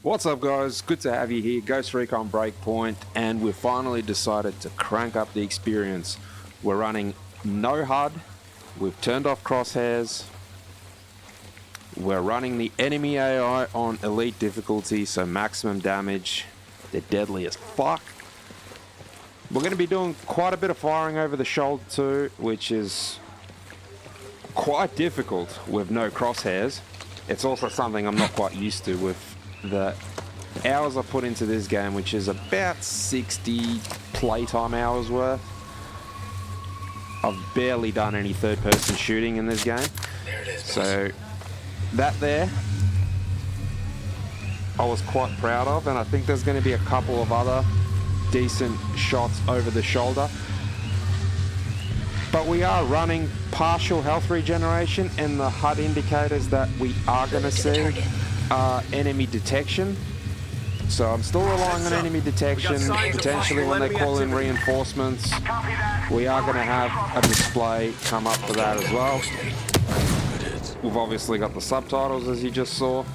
What's up, guys? Good to have you here. Ghost Recon Breakpoint, and we've finally decided to crank up the experience. We're running no HUD, we've turned off crosshairs, we're running the enemy AI on elite difficulty, so maximum damage. They're deadly as fuck. We're going to be doing quite a bit of firing over the shoulder too, which is quite difficult with no crosshairs. It's also something I'm not quite used to with the hours I put into this game, which is about 60 playtime hours worth. I've barely done any third-person shooting in this game. So that there, I was quite proud of, and I think there's going to be a couple of other decent shots over the shoulder. But we are running partial health regeneration, and the HUD indicators that we are going to see are enemy detection. So I'm still relying on enemy detection. Potentially when they call in reinforcements, we are going to have a display come up for that as well. We've obviously got the subtitles, as you just saw.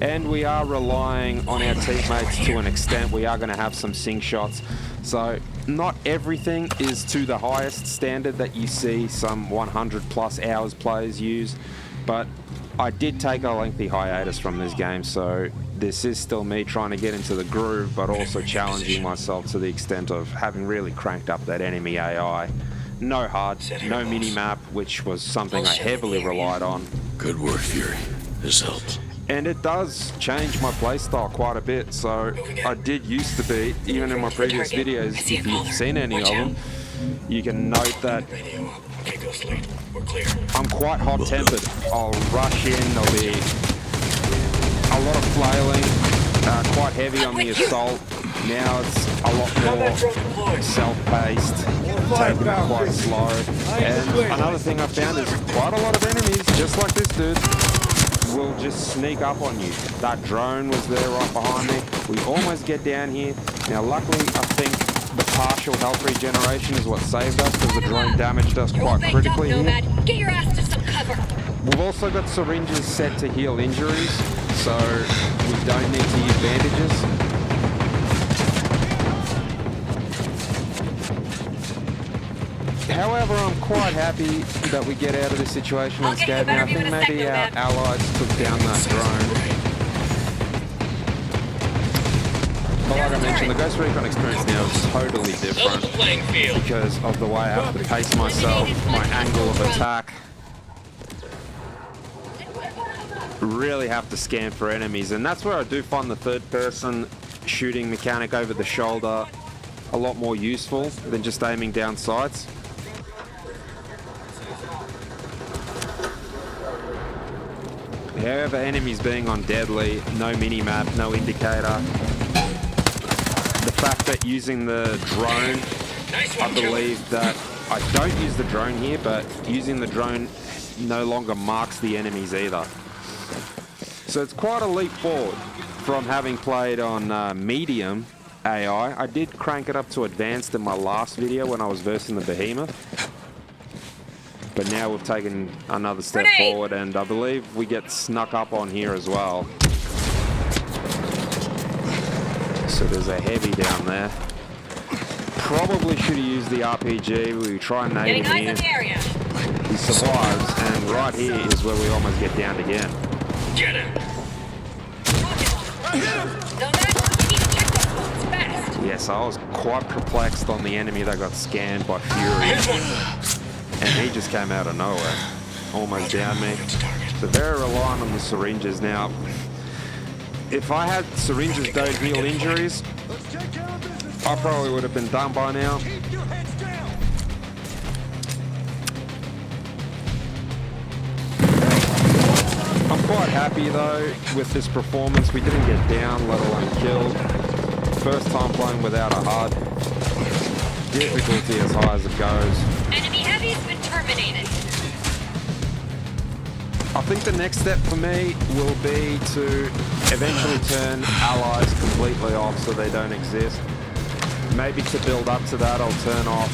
And we are relying on our teammates to an extent. We are going to have some sync shots. So not everything is to the highest standard that you see some 100 plus hours players use, but I did take a lengthy hiatus from this game, so this is still me trying to get into the groove, but also challenging myself to the extent of having really cranked up that enemy AI. No HUD, no mini-map, which was something I heavily relied on. Good work, Fury. This helps. And it does change my playstyle quite a bit, so I did used to be, even in my previous videos, if you've seen any of them, you can note that I'm quite hot-tempered. I'll rush in, there'll be a lot of flailing, quite heavy on the assault. Now it's a lot more self-paced, taking it quite slow. And another thing I found is quite a lot of enemies, just like this dude, will just sneak up on you. That drone was there right behind me. We almost get down here. Now luckily I think the partial health regeneration is what saved us, because the drone damaged us quite critically here. Get your ass to some cover. We've also got syringes set to heal injuries, so we don't need to use bandages. However, I'm quite happy that we get out of this situation unscathed. Now, I think maybe our allies took down that drone. But like I mentioned, the Ghost Recon experience now is totally different because of the way I have to pace myself, my angle of attack. Really have to scan for enemies, and that's where I do find the third-person shooting mechanic over the shoulder a lot more useful than just aiming down sights. However, enemies being on deadly, no mini-map, no indicator. The fact that using the drone, I believe that I don't use the drone here, but using the drone no longer marks the enemies either. So it's quite a leap forward from having played on medium AI. I did crank it up to advanced in my last video when I was versing the Behemoth. But now we've taken another step forward, and I believe we get snuck up on here as well. So there's a heavy down there. Probably should have used the RPG. We try and nade him here. He survives, and right here is where we almost get downed again. Get him! Yes, I was quite perplexed on the enemy that got scanned by Fury. And he just came out of nowhere, almost downed me. So very reliant on the syringes. Now, if I had syringes don't heal injuries, I probably would have been done by now. I'm quite happy though with this performance. We didn't get down, let alone killed. First time playing without a HUD. Difficulty as high as it goes. Enemy heavy's been terminated. I think the next step for me will be to eventually turn allies completely off so they don't exist. Maybe to build up to that, I'll turn off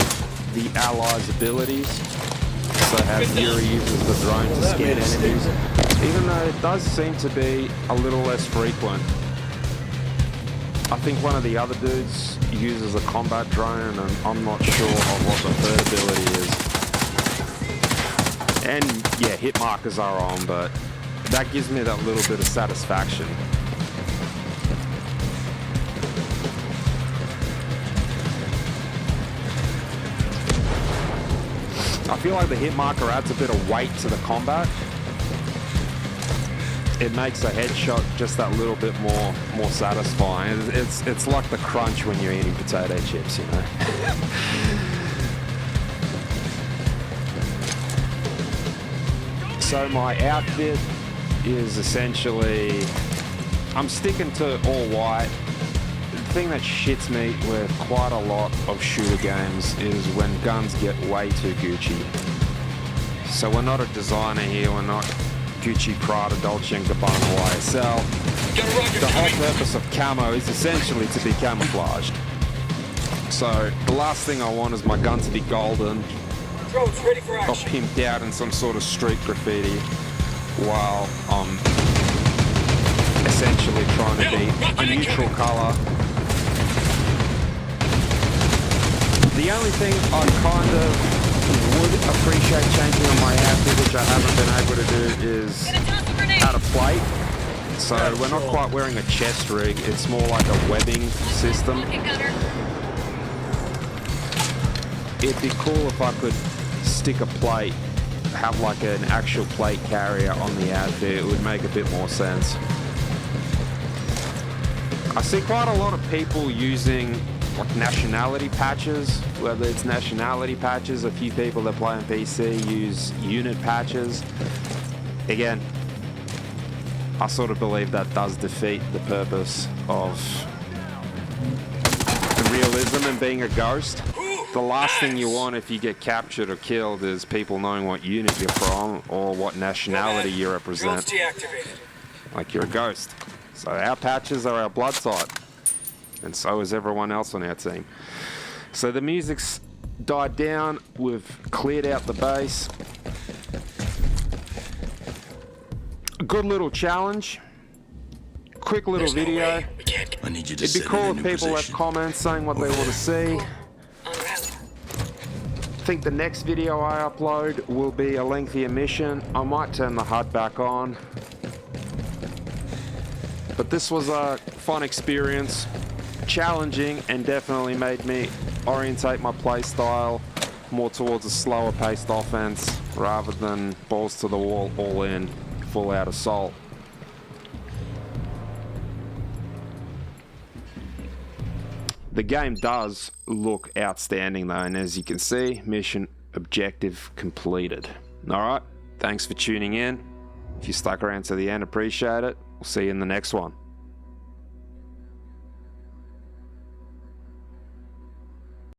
the allies' abilities. So have Fury uses the drone to scan enemies. Even though it does seem to be a little less frequent. I think one of the other dudes uses a combat drone, and I'm not sure of what the third ability is. And yeah, hit markers are on, but that gives me that little bit of satisfaction. I feel like the hit marker adds a bit of weight to the combat. It makes a headshot just that little bit more satisfying. It's like the crunch when you're eating potato chips, you know. So my outfit is essentially, I'm sticking to all white. The thing that shits me with quite a lot of shooter games is when guns get way too Gucci. So we're not a designer here, we're not Gucci, Prada, Dolce & Gabbana, YSL. The whole purpose of camo is essentially to be camouflaged. So the last thing I want is my gun to be golden or pimped out in some sort of street graffiti while I'm essentially trying to be a neutral color. The only thing I kind of would appreciate changing on my outfit, which I haven't been able to do, is add a plate. So we're not quite wearing a chest rig, it's more like a webbing system. It'd be cool if I could stick a plate, have like an actual plate carrier on the outfit. It would make a bit more sense. I see quite a lot of people using like nationality patches, whether it's nationality patches, a few people that play on PC use unit patches. Again, I sort of believe that does defeat the purpose of the realism and being a ghost. The last thing you want if you get captured or killed is people knowing what unit you're from or what nationality you represent. Like you're a ghost. So our patches are our blood type. And so is everyone else on our team. So the music's died down, we've cleared out the bass. A good little challenge. Quick little video. I need you to It'd be cool if people left comments saying what they want to see. I think the next video I upload will be a lengthier mission. I might turn the HUD back on. But this was a fun experience. Challenging, and definitely made me orientate my play style more towards a slower paced offense rather than balls to the wall, all in, full out assault. The game does look outstanding though, and as you can see, mission objective completed. Alright, thanks for tuning in. If you stuck around to the end, appreciate it. We'll see you in the next one.